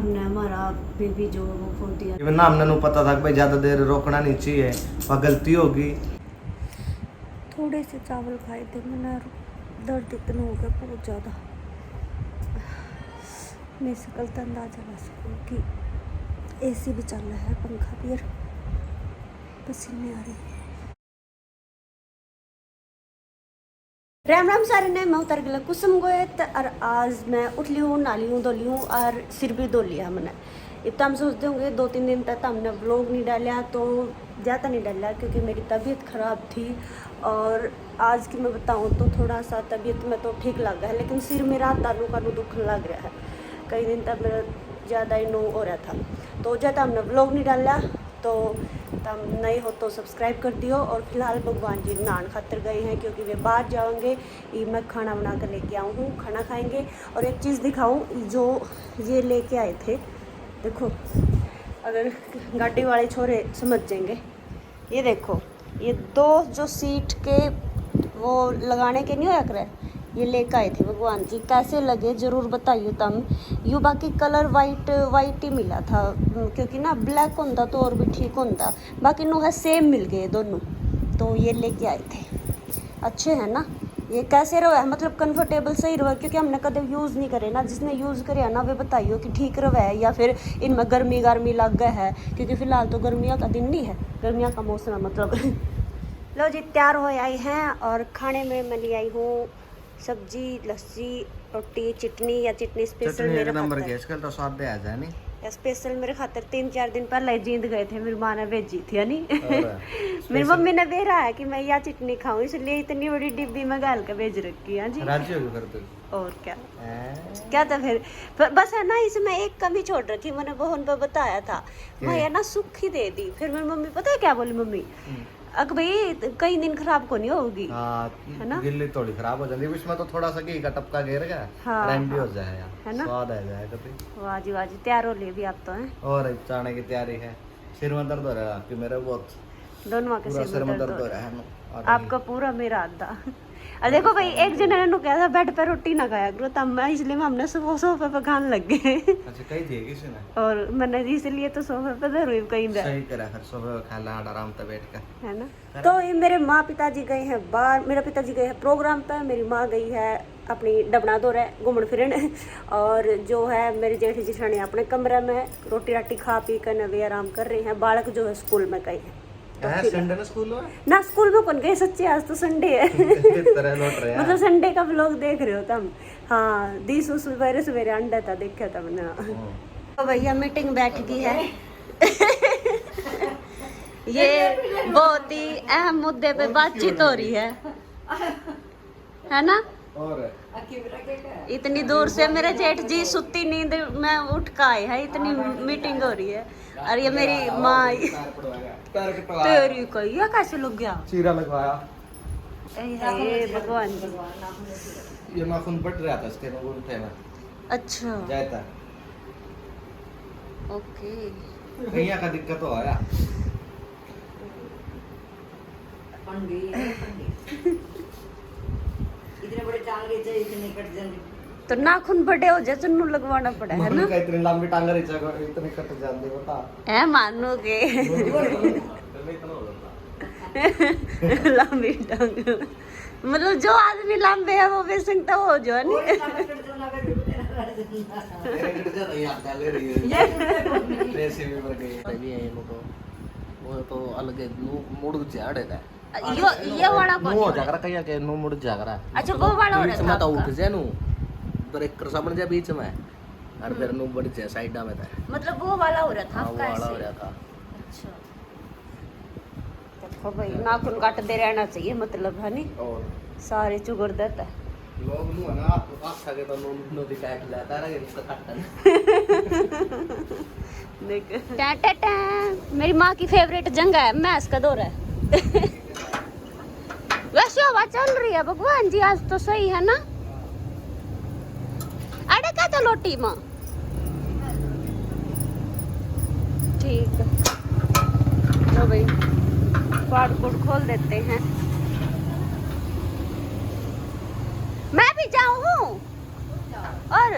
हमने हमारा बेबी जो वो खो दिया। इवन ना हमने पता था कि भाई ज़्यादा देर रोकना नहीं चाहिए, वह गलती होगी। थोड़े से चावल खाए थे मैंने, दर्द इतना हो गया बहुत ज़्यादा। मेरे से कल तो अंदाजा लगा सकूँ कि एसी भी चल रहा है, पंखा भी, और पसीने आ रहे। राम राम सारे ने, मैं उतर गया कुसुम गए और आज मैं उठ ली हूँ, नाली हूँ, धो ली हूँ और सिर भी धो लिया मैंने। अब तो हम सोचते होंगे 2-3 दिन तक हमने व्लॉग नहीं डाला, तो ज़्यादा नहीं डाला क्योंकि मेरी तबीयत ख़राब थी। और आज की मैं बताऊँ तो थोड़ा सा तबीयत में तो ठीक लग रहा है, लेकिन सिर मेरा तालू का दुखने लग रहा है। कई दिन तक मेरा ज़्यादा ही नो हो रहा था, तो ज़्यादा हमने व्लॉग नहीं डाला। तो तुम नए हो तो सब्सक्राइब कर दियो। और फिलहाल भगवान जी नहान खातर गए हैं क्योंकि वे बाहर जाएंगे। मैं खाना बना कर लेके आऊँ हूँ, खाना खाएंगे। और एक चीज़ दिखाऊँ जो ये लेके आए थे, देखो अगर गाड़ी वाले छोरे समझ जाएंगे। ये देखो, ये 2 जो सीट के वो लगाने के नहीं होया करे, ये लेकर आए थे भगवान जी। कैसे लगे ज़रूर बताइए तुम। यू बाकी कलर वाइट ही मिला था क्योंकि ना ब्लैक होता तो और भी ठीक होता, बाकी नो है सेम मिल गए दोनों, तो ये लेके आए थे। अच्छे हैं ना, ये कैसे रहा, मतलब कंफर्टेबल सही रहा, क्योंकि हमने कदे यूज़ नहीं करे ना। जिसने यूज़ करे ना वे बताइए कि ठीक रहा है या फिर इनमें गर्मी लग गया है, क्योंकि फ़िलहाल तो गर्मियों का दिन नहीं है, गर्मियों का मौसम है मतलब। लो जी, तैयार हो आई हैं और खाने में मैं ले आई हूँ सब्जी, लस्सी, रोटी, चटनी या चटनी स्पेशल मेरे खातर। तो स्वाद आ जाए नहीं या स्पेशल मेरे खातर 3-4 दिन पहले जींद गए थे, मेरी माँ ने भेजी थी है नी। मेरी मम्मी ने भेजा है कि मैं यह चटनी खाऊं, इसलिए इतनी बड़ी डिब्बी में गाल के भेज रखी है जी। राज्य होगी फिर तो। और क्या था फिर बस है ना, इसमें एक कमी छोड़ रखी, मैंने बहन पर बताया था, मैं है ना सूखी दे दी। फिर मेरी मम्मी पता है क्या बोली, मम्मी अक भाई कई दिन खराब को नहीं होगी, है ना, गिल्ली थोड़ी खराब हो जाती है, इसमें तो थोड़ा सा घी का टपका घेर गया, भी हो जाएगा, है ना, स्वाद आ जाएगा कभी। वाह जी वाह जी, तैयार हो लिए भी आप तो हैं। और जाने की तैयारी है। सिर में दर्द हो रहा है कि मेरा बहुत, दोनों के सिर में दर्द हो रहा है। आपका पूरा, मेरा आधा। और देखो भाई, एक जने ने कहा था बेड पे रोटी ना खाया करो, तब मैं इसलिए हमने सोफे पे खाने लग गए। अच्छा, कही थी किसी ने, और मैंने इसलिए तो सोफे पे धर हुई कहीं सही करा, फिर सोफे पे खा ला आराम से बैठ कर, है ना। तो ये मेरे माँ पिताजी गए हैं बाहर, मेरा पिताजी गए हैं प्रोग्राम पे, मेरी माँ गई है अपनी डबना दौरे घूमन फिरन, और जो है मेरे जेठ जिठानी अपने कमरे में रोटी राटी खा पी कर नवे आराम कर रहे हैं। बालक जो है स्कूल में गए हैं। संडे ना स्कूल में, ना स्कूल में कौन गए, सच्चे आज तो संडे है। मतलब संडे का व्लॉग देख रहे हो तुम। हाँ, दीसू सवेरे सवेरे अंडा था, देखा था मैंने। तो भैया मीटिंग बैठ गई है। ये बहुत ही अहम मुद्दे पे बातचीत हो रही है ना। और इतनी दूर से मेरे जेठ जी सुती नींद में उठ के आए हैं, इतनी मीटिंग हो रही है। और ये मेरी माँ तेरी कहिया कैसे लग गया, चीरा लगवाया। भगवान जी, ये नाखून बट रहा था इसके में उठे ना। अच्छा जाता, ओके, कहिया का दिक्कत हो आया। इतने बड़े टांग रहे इतने कट जाएंगे, तो नाखून बड़े हो जाए, चुन्नू लगवाना पड़ा है ना। इतनी लंबी टांग रही है, इतने कट जाते बता है, मानोगे। लंबी टांग मतलब जो आदमी लंबे है वो बेसंगता हो जो है नहीं। वो तो अलग मूड झाड़ है, ये वाला कौन हो जागरा कहिया के नो मुड़ जागरा। अच्छा, वो वाला हो रहा था, तो उठ जे नु ब्रेकर समझ जा बीच में, और फिर नु बढ़ जा साइड में था, मतलब वो वाला हो रहा था आपका, वाला हो रहा था। अच्छा, देखो भाई नाखून काटते रहना चाहिए, मतलब है नहीं, और सारे चुगड़ देता है लोग नु ना। आप आखा के तो नो दिखाट लेता है इसका काटन। देख टा मेरी माँ की फेवरेट जंगा है, मैस का दौर है। वैसे हवा चल रही है भगवान जी, आज तो सही है ना। अरे क्या था लोटी माँ, ठीक है। तो भाई फाड़ फूड़ खोल देते हैं, मैं भी जाऊँ। और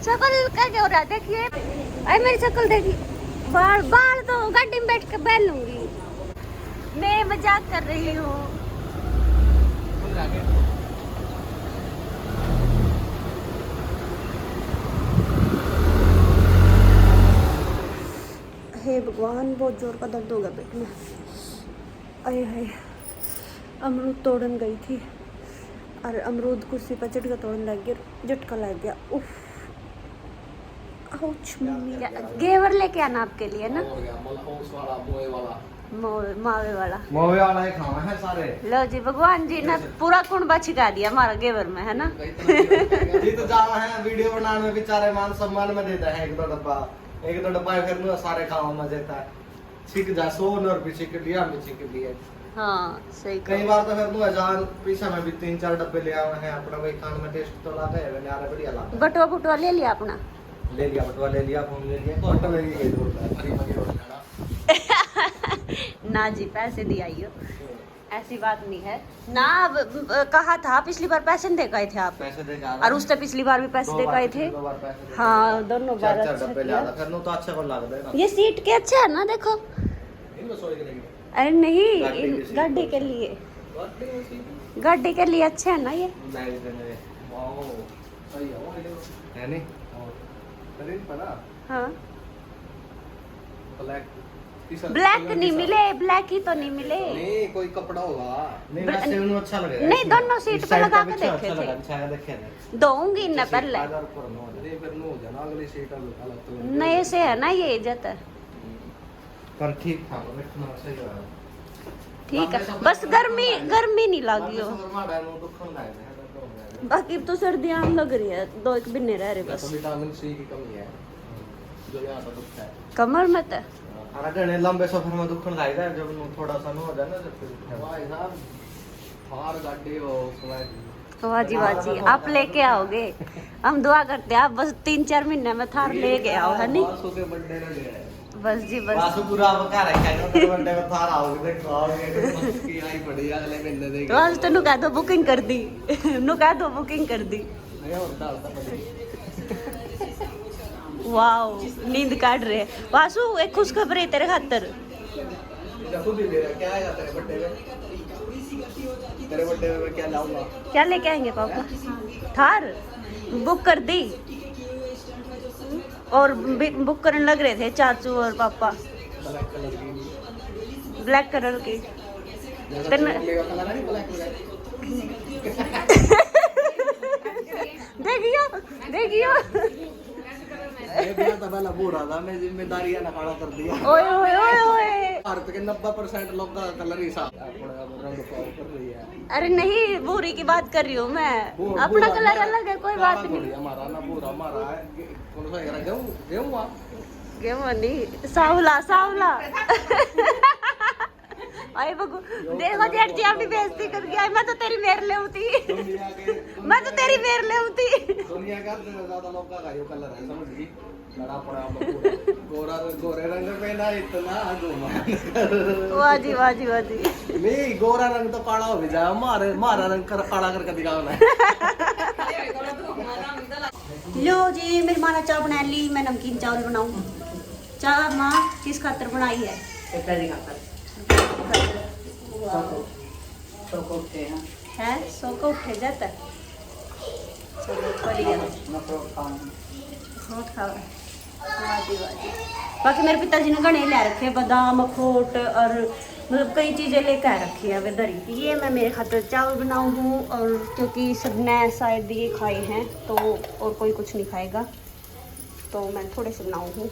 शक्ल का क्या हो रहा है देखिए, अरे मेरी शक्ल देखिए, बाल बाल तो गाड़ी में बैठ के पहन लूंगी। मैं मजाक कर रही हूँ। हे भगवान, बहुत जोर का दर्द हो गया पेट में। अरे हाय, अमरूद तोड़न गई थी और अमरूद कुर्सी पर चढ़ के तोड़न लग गया, झटका लग गया। उफ, आउच मम्मी। घेवर लेके आना आपके लिए ना, मावे वाला ही खाना है सारे। लो जी, भगवान जी ने पूरा कुंडा छिका दिया हमारा घेवर में, है ना। जी तो जाना है वीडियो बनाने में, बेचारे मान सम्मान में देता है एक दो डब्बा फिर ना सारे खाओ मजे था। छिक जा 100 और भी छिक लिया, मैं छिक लिया। हाँ सही। कई बार तो फिर ना हजार पीछा में भी 3-4 डब्बे ले आए हैं अपना, वही खान में टेस्ट तो लाता है, यार बढ़िया लाता है। बटुआ ले लिया अपना, ले लिया बटुआ, ले लिया फोन, ले लिया तो में भी गई बोलता है हरी मगी रोटी खाना। ना जी, पैसे दिया ही हो, ऐसी बात नहीं है ना। अब कहा था पिछली बार पैसे दे गए थे आप, पैसे दे जा और उससे पिछली बार भी पैसे दे गए थे। हाँ, दोनों बार। 4 डब्बे ले आता फिर तो अच्छा को लग देना। ये सीट के अच्छा है ना, देखो। इनको सोए के नहीं, अरे नहीं, गाड़ी के लिए, गाड़ी के लिए अच्छे है ना ये। वाओ सही है नहीं। शरीर पर हाँ, ब्लैक नहीं मिले, ब्लैक ही तो नहीं मिले। नहीं कोई कपड़ा होगा, नहीं वैसे उन्हें अच्छा लगेगा। नहीं, दोनों सीट पे लगा के देखे थे। अच्छा देखे थे, दूंगी ना पहले। नहीं फिर नो जाना अगली सीट अलग तो नए से है ना ये इज्जत है। पर ठीक था, बैठना सही है। ठीक है, बस गर्मी नहीं लगी हो। बाकी तो सर्दियां लग रही है, 2-1 महीने रह रहे बस। विटामिन सी की कमी है जो यहाँ पर दुखता है कमर में तो। अरे लंबे सफर में दुखन लगता है, जब थोड़ा सा हो जाए ना, जब भाई साहब थार गाड़ी हो उसमें। वाह जी, आप लेके आओगे, हम दुआ करते हैं आप बस 3-4 महीने में थार लेके आओ, है नहीं। बस जी बस। वासु पूरा बका रखा है, तो बंदे में थार आओगे, देखो आओगे की आई पड़ी अगले महीने देगी। तो आज तो नु कह दो बुकिंग कर दी, नु कह दो बुकिंग कर दी। नहीं होता पड़ी। वाओ, नींद काट रहे हैं। वासु, एक खुशखबरी है तेरे खातर। खुद ही ले रहा, क्या आएगा तेरे बर्थडे में? तेरे बर्थडे में मैं क्या लाऊंगा? क्या लेके आएंगे पापा? थार बुक कर दी, और बुक करने लग रहे थे चाचू और पापा। ब्लैक कलर की। देखियो मैं जिम्मेदारी ना खड़ा कर दिया। ओए ओए ओए ओए, भारत के 90% लोग का कलर ही साफ कर रही है। अरे नहीं, भूरी की बात कर रही हूँ मैं, अपना कलर अलग है, कोई बात नहीं। हमारा ना पूरा हमारा है, कौन सा है? गेहूं नहीं, सावला। अरे बगु, देखो जेठ जी अपनी बेइज्जती कर गया। मैं तो तेरी मेर ले उठी, मैं तो तेरी मेर ले उठी। दुनिया का ज्यादा लोग का यो कलर है, समझ गई? लड़ा पड़ा गोरा गोरे रंग पे ना इतना घुमा। वाह जी। नहीं, गोरा रंग तो काला हो जाए, मारा रंग काला करके दिखाओ ना। लो जी, मेरी माँ ने चाय बना ली, मैं नमकीन चावल बनाऊँ। चाय माँ किस खातर बनाई है? है सो को उठे जाता है। चलो बढ़िया, बहुत खाओ। वाह जी। बाकी मेरे पिताजी ने घने ले रखे, बादाम अखरोट और मतलब कई चीज़ें लेकर आ रखी है वे दरी। ये मैं मेरे खातर चावल बनाऊँ हूँ, और क्योंकि सबने शायद ये खाए हैं तो और कोई कुछ नहीं खाएगा, तो मैं थोड़े से बनाऊँ हूँ।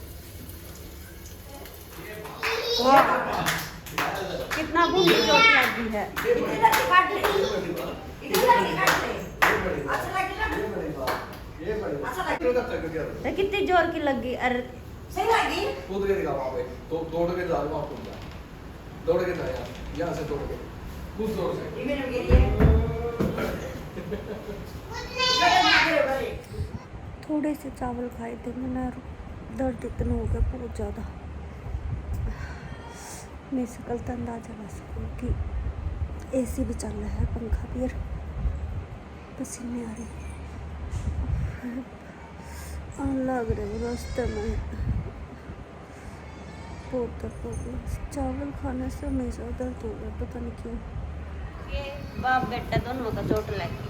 कितना भूख लगी है। तो कितनी जोर की लगी? अरे सही लगी। कूद के दिखा वहाँ पे, तो दौड़ के जा वहाँ कूद जा, दौड़ के जा यहाँ से दौड़ के कूद जोर से। थोड़े से चावल खाए थे मैंने, दर्द इतना हो गया बहुत ज़्यादा। मैं से कल तो अंदाजा लगा सकूँ कि एसी भी चल रहा है, पंखा भी, और पसीने आ रहे। लग रहे रास्ते में बहुत चावल खाने से हमेशा दर्द हो गया, पता नहीं क्यों। ये बाप बेटा दोनों का चोट लगी।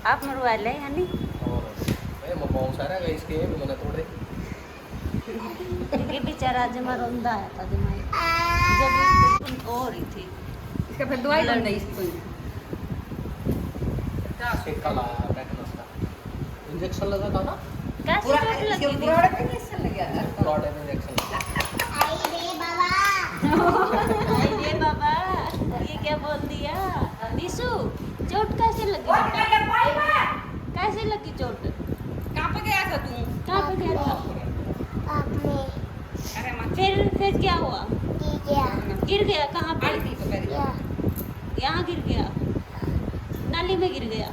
आप मरवा ले यानी मैं बहुत सारा गई इसके मैंने तोड़े। ये बेचारा जमा रोंदा आया था जमाई जब इसकी हो रही थी। इसका फिर दवाई बन गई इसकी। क्या सेका लाया टेटनस का इंजेक्शन लगा था ना। कैसे पूरा चोट लगी थी? पूरा इंजेक्शन लग गया था। ब्लड इंजेक्शन आई रे बाबा, ये क्या बोल दिया? निशु चोट कैसे लगी बेटा? कैसे लगी चोट? कहाँ पे गया था तू? कहाँ पे गया था? अरे माँ फिर क्या हुआ? गिर गया कहाँ पे? आंटी तो कह रही है। यहाँ गिर गया, नाली में गिर गया।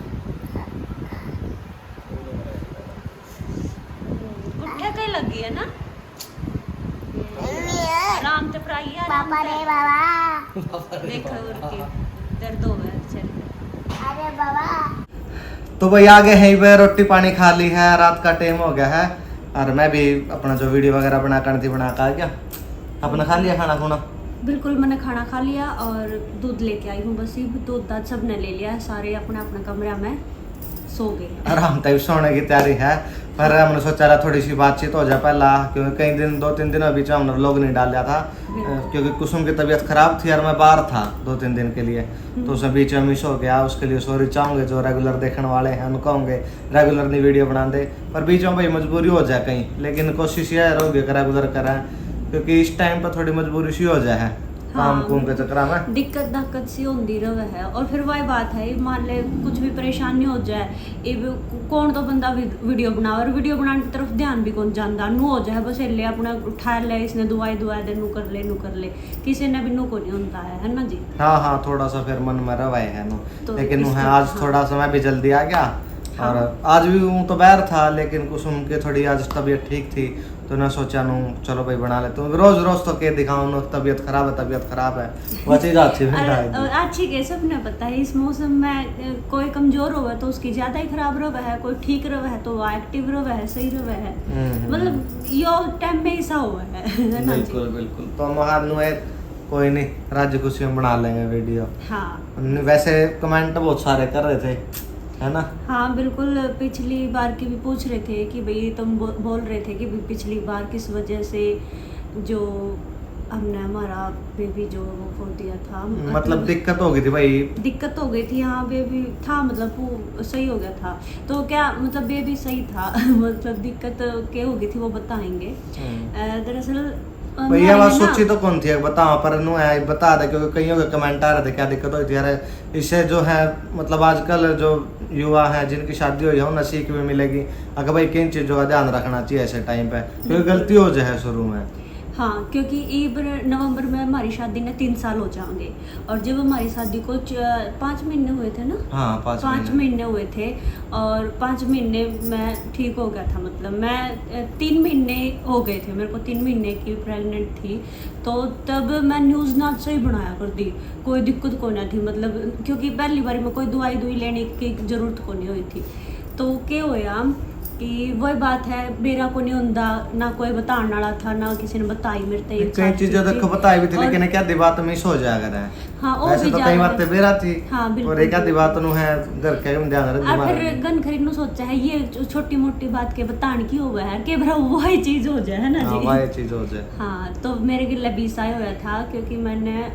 गुट्ठे कहीं लगी है ना? आराम से पढ़ाइए। पापा रे बाबा देखो उनकी दर्द हो गया चल। अरे बाबा तो भाई आगे है पे रोटी पानी खा ली है, रात का टाइम हो गया है और मैं भी अपना जो वीडियो वगैरह बना कर थी बना कर गया। अपने खा लिया खाना खुना? बिल्कुल मैंने खाना खा लिया और दूध लेके आई हूँ। बस ये दूध दाद सब ने ले लिया है, सारे अपना अपना कमरा में सो गए। आराम तक सोने की तैयारी है पर हमने सोचा रहा थोड़ी सी बातचीत हो जाए पहला, क्योंकि कई दिन 2-3 दिन बीच में हमने व्लॉग नहीं डाल लिया था क्योंकि कुसुम की तबीयत खराब थी और मैं बाहर था 2-3 दिन के लिए, तो उसमें बीच में मिस हो गया। उसके लिए सॉरी चाहूँगे, जो रेगुलर देखने वाले हैं उनको होंगे रेगुलर नहीं वीडियो बना दे, पर बीच में भाई मजबूरी हो जाए कहीं, लेकिन कोशिश यह रहोगे कि रेगुलर करें क्योंकि इस टाइम पर थोड़ी मजबूरी सी हो जाए है काम कुम के चक्कर में दिक्कत सी होती रहे है। और फिर वही बात है, मान ले कुछ भी परेशानी हो जाए, ये कौन तो बंदा वीडियो बना और वीडियो बनाने की तरफ ध्यान भी कौन जाता, नू हो जाए बस ले अपना उठा ले, इसने दुआई दे नू कर ले, किसी ने भी नू को नहीं होता है ना जी। हाँ थोड़ा सा फिर मन में रवाए है नो तो लेकिन है हाँ। आज थोड़ा समय भी जल्दी आ गया। हाँ। और आज भी हूँ तो बाहर था लेकिन कुसुम की थोड़ी आज तबीयत ठीक थी तो मैं सोचा नू चलो भाई बना लेते हूँ। रोज तो के दिखाऊँ तबीयत खराब है वो चीज़ अच्छी अच्छी के सब ने पता है इस मौसम में कोई कमजोर होगा तो उसकी ज्यादा ही खराब रहा है, कोई ठीक रहा है तो वो एक्टिव रहा है, सही रहा है, मतलब यो टाइम में ऐसा हुआ है ना जी। बिल्कुल तो महानू एक कोई नहीं राज्य खुशी में बना लेंगे वीडियो। हाँ वैसे कमेंट बहुत सारे कर रहे थे है ना। हाँ बिल्कुल, पिछली बार की भी पूछ रहे थे कि भाई तुम बोल रहे थे कि पिछली बार किस वजह से जो हमने हमारा बेबी जो वो खोल दिया था, मतलब दिक्कत हो गई थी भाई, दिक्कत हो गई थी। हाँ बेबी था मतलब वो सही हो गया था, तो क्या मतलब बेबी सही था मतलब दिक्कत क्या हो गई थी वो बताएंगे। दरअसल भैया बात सोची तो कौन थी बताओ, पर नु है बता दे क्योंकि कईयों के कमेंट आ रहे थे क्या दिक्कत हुई थी यार। इससे जो है मतलब आजकल जो युवा है जिनकी शादी हुई है उन्हें सीख भी मिलेगी अगर भाई किन चीज़ों का ध्यान रखना चाहिए ऐसे टाइम पे, क्योंकि गलती हो जाए शुरू में। हाँ क्योंकि नवंबर में हमारी शादी ने 3 साल हो जाएंगे और जब हमारी शादी को 5 महीने हुए थे ना। हाँ 5 महीने हुए थे और 5 महीने में ठीक हो गया था, मतलब मैं 3 महीने हो गए थे, मेरे को 3 महीने की प्रेग्नेंट थी तो तब मैं न्यूज़ ना सही बनाया कर दी, कोई दिक्कत को ना थी मतलब क्योंकि पहली बार में कोई दवाई लेने की जरूरत को नहीं हुई थी। तो क्या होया कि वही बात है मेरा को नहीं होता ना कोई बताने वाला था ना किसी ने बताई मेरे ते कई चीजें देखो बताई भी थी लेकिन क्या बात मिस हो जाया करे। हाँ वो वैसे भी तो कई बातें बेरा थी। हाँ और एक आधी बात नु है घर के ध्यान रख और फिर गन खरीद नु सोचा है ये छोटी मोटी बात के बताने की होगा है कि भरा वही चीज हो जाए है ना जी। वही चीज हो जाए। हाँ तो मेरे के लिए 20 आया हुआ था क्योंकि मैंने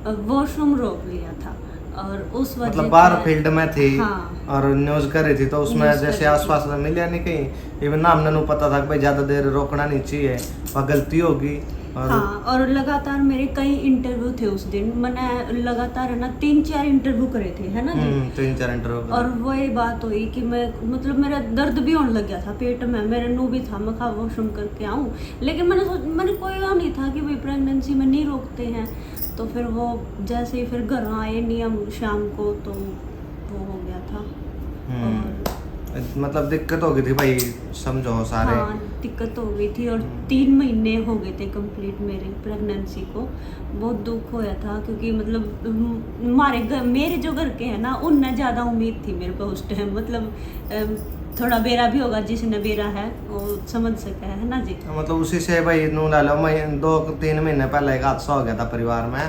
वॉशरूम रोक लिया था और उस वजह मतलब बाहर फील्ड में थी। हाँ। और न्यूज कर रही थी तो उसमें जैसे आसपास में मिला नहीं कहीं इवन ना हमने पता था कि भाई ज्यादा देर रोकना नहीं चाहिए वह गलती होगी। और हाँ और लगातार मेरे कई इंटरव्यू थे उस दिन, मैंने लगातार है ना 3-4 इंटरव्यू करे थे है ना जी। 3-4 इंटरव्यू और वही बात हुई कि मैं मतलब मेरा दर्द भी होने लग गया था पेट में, मेरे नू भी था मैं वॉशरूम करके आऊँ, लेकिन मैंने कोई नहीं था कि भाई प्रेगनेंसी में नहीं रोकते हैं। तो फिर वो जैसे ही फिर घर आए नियम शाम को तो वो हो गया था। और मतलब दिक्कत हो गई थी भाई, समझो सारे। हाँ दिक्कत हो गई थी, और 3 महीने हो गए थे कंप्लीट मेरे प्रेगनेंसी को। बहुत दुख होया था, क्योंकि मतलब मेरे जो घर के हैं ना, उनने ज़्यादा उम्मीद थी मेरे को उस टाइम। मतलब थोड़ा बेरा भी होगा, जिसने बेरा है वो समझ सका है ना जी। मतलब उसी से भाई नू ला लो, मैं 2-3 महीने पहले एक हादसा हो गया था परिवार में,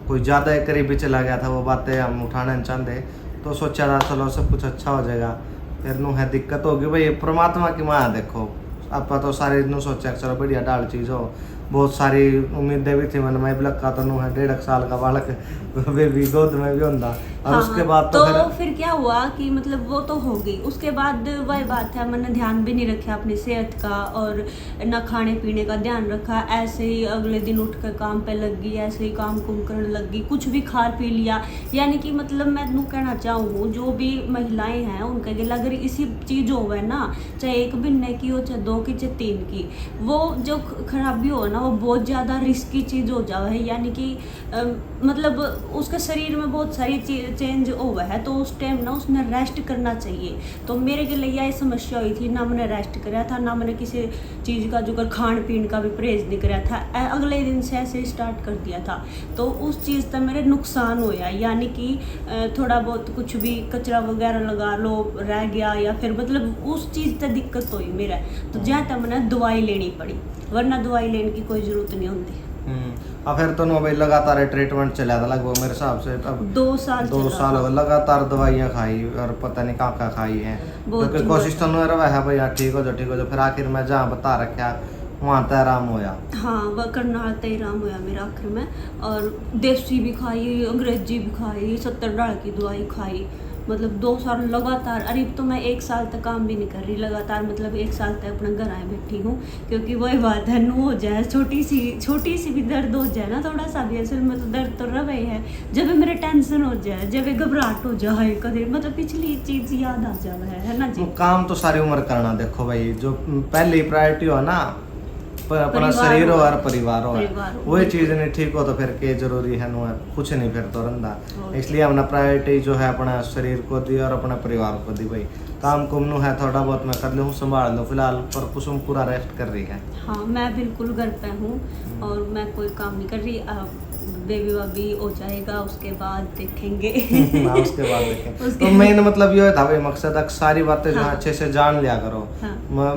कोई ज़्यादा करीबी चला गया था, वो बातें हम उठाना नहीं चाहते, तो सोचा था चलो सब कुछ अच्छा हो जाएगा। फिर नू है दिक्कत होगी भाई, परमात्मा की माया देखो। आप तो सारे नू सोचा चलो बढ़िया डाल चीज़ हो, बहुत सारी उम्मीदें भी थी मन में। लगा तो नू है 1.5 साल का बालक बेबी गोद में भी होता, और उसके बाद तो फिर क्या हुआ कि मतलब वो तो हो गई। उसके बाद वही बात है, मैंने ध्यान भी नहीं रखा अपनी सेहत का, और ना खाने पीने का ध्यान रखा। ऐसे ही अगले दिन उठ कर काम पे लग गई, ऐसे ही काम कुम करने लग गई, कुछ भी खा पी लिया। यानी कि मतलब मैं नू कहना चाहूँ, जो भी महिलाएं हैं उनके लिए अगर इसी चीज़ हो गए ना, चाहे 1 महीने की हो, चाहे 2 की, चाहे 3 की, वो जो खराबी हो ना, वो बहुत ज़्यादा रिस्की चीज़ हो जाए है। यानी कि मतलब उसके शरीर में बहुत सारी चेंज हुआ है, तो उस टाइम ना उसने रेस्ट करना चाहिए। तो मेरे के लिए यही समस्या हुई थी, ना मैंने रेस्ट कराया था, ना मैंने किसी चीज़ का जो खान पीन का भी परहेज नहीं कराया था। अगले दिन से ऐसे स्टार्ट कर दिया था, तो उस चीज़ का मेरे नुकसान होया। यानी कि थोड़ा बहुत कुछ भी कचरा वगैरह लगा लो रह गया, या फिर मतलब उस चीज़ से दिक्कत हुई मेरा, तो जहाँ तक मैंने दवाई लेनी पड़ी, वरना दवाई लेने की कोई ज़रूरत नहीं होती। और फिर तो भाई लगातार ट्रीटमेंट चला था लगभग मेरे हिसाब से अब 2 साल हो लगातार दवाइयाँ खाई, और पता नहीं कहाँ खाई है, क्योंकि कोशिश तो नहीं रहा है भैया ठीक हो जाओ। फिर आखिर में जहाँ बता रखा वहाँ तो आराम होया। हाँ, वह करनाल तो आराम होया मेरा आखिर में। और देसी भी खाई, अंग्रेजी भी खाई, 70 डाल की दवाई खाई, मतलब 2 साल लगातार। अरे तो मैं 1 साल तक काम भी नहीं कर रही लगातार, मतलब 1 साल तक अपने घर आए बैठी हूँ, क्योंकि वही बात है, नू हो जाए छोटी सी भी दर्द हो जाए ना, थोड़ा सा भी, असल में तो दर्द तो रहा है। जब भी मेरे टेंशन हो जाए, जब भी घबराहट हो जाए, कभी मतलब पिछली चीज़ याद आ जाए, है ना जी। काम तो सारी उम्र करना, देखो भाई जो पहली प्रायोरिटी हो ना, अपना शरीर हो और परिवार हो, वही चीज नहीं ठीक हो तो फिर के जरूरी है नो, कुछ नहीं फिर तो रंदा। इसलिए हमने प्रायोरिटी जो है अपना शरीर को दी और अपने परिवार को दी भाई। काम कुमनू है थोड़ा बहुत मैं कर लूँ, संभाल लो फिलहाल, पर कुसुम पूरा रेस्ट कर रही है। हाँ मैं बिल्कुल घर पे हूँ, और मैं कोई काम नहीं कर रही। बेबी वाबी हो जाएगा उसके बाद देखेंगे। उसके बाद देखेंगे। तो मेन मतलब ये था भाई मकसद, सारी बातें जो है अच्छे से जान लिया करो।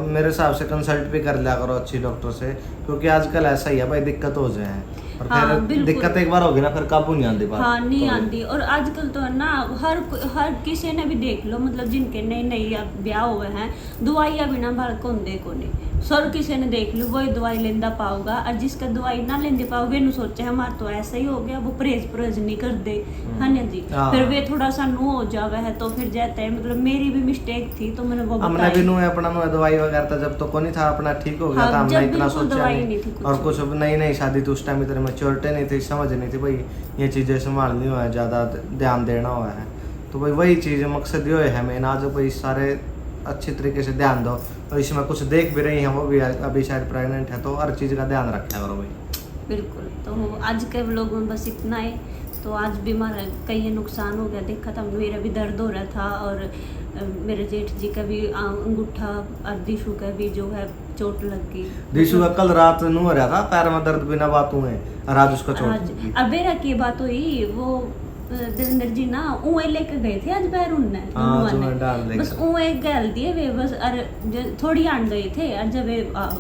मेरे हिसाब से कंसल्ट भी कर लिया करो अच्छी डॉक्टर से, क्योंकि आजकल ऐसा ही है भाई, दिक्कत हो जाए और फिर दिक्कत एक बार होगी ना, फिर काबू नहीं आती बात। हाँ नहीं आती। और आजकल तो है ना, हर किसी ने भी देख लो, मतलब जिनके नई ब्याह हुए हैं, दवाइयाँ बिना बाल कोंदे को नहीं, सर किसी ने देख लो वही दवाई लेंदा पाओगा, और जिसका दवाई ना लेंदे पाओगे नु सोचे हमारा तो ऐसा ही हो गया, वो परहेज नहीं कर दे, है ना जी। फिर वे थोड़ा सा नो हो जावे है तो फिर जाता है, मतलब मेरी भी मिस्टेक थी, तो मैंने वो हमने भी नो अपना नो दवाई वगैरह था, जब तो कोई नहीं था अपना ठीक हो गया था, हमने इतना सोचा नहीं। और कुछ नई शादी थी उस टाइम, इतनी मैच्योरिटी नहीं थी, समझ नहीं थी भाई ये चीजें संभालनी हुआ है, ज्यादा ध्यान देना हुआ है। तो भाई वही चीज मकसद ये है मेन, आज भाई सारे अच्छी तरीके से ध्यान दो, और इसमें कुछ देख भी रही हैं वो भी अभी शायद प्रेग्नेंट है, तो हर चीज़ का ध्यान रखा करो भाई। बिल्कुल। तो आज के व्लॉग में बस इतना है। तो आज भी हमारा कई नुकसान हो गया, देखा था मेरा भी दर्द हो रहा था, और मेरे जेठ जी का भी अंगूठा, और दिशु का भी जो है चोट लग गई। दिशु का कल रात नु हो रहा था पैर में दर्द, बिना बातों में, और आज उसका चोट लगी। अबेरा की बात हुई, वो देवेंद्र जी ना उए लेके गए थे आज बाहर, उनने बस उए गल दिए वे बस, और थोड़ी आन गए थे, और जब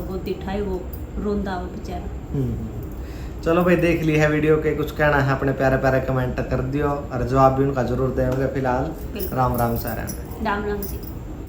वो दिखाए वो रोंदा वो बेचारा। चलो भाई देख ली है वीडियो के, कुछ कहना है अपने प्यारे प्यारे कमेंट कर दियो, और जवाब भी उनका जरूर देंगे। फिलहाल राम राम सारा, राम राम जी।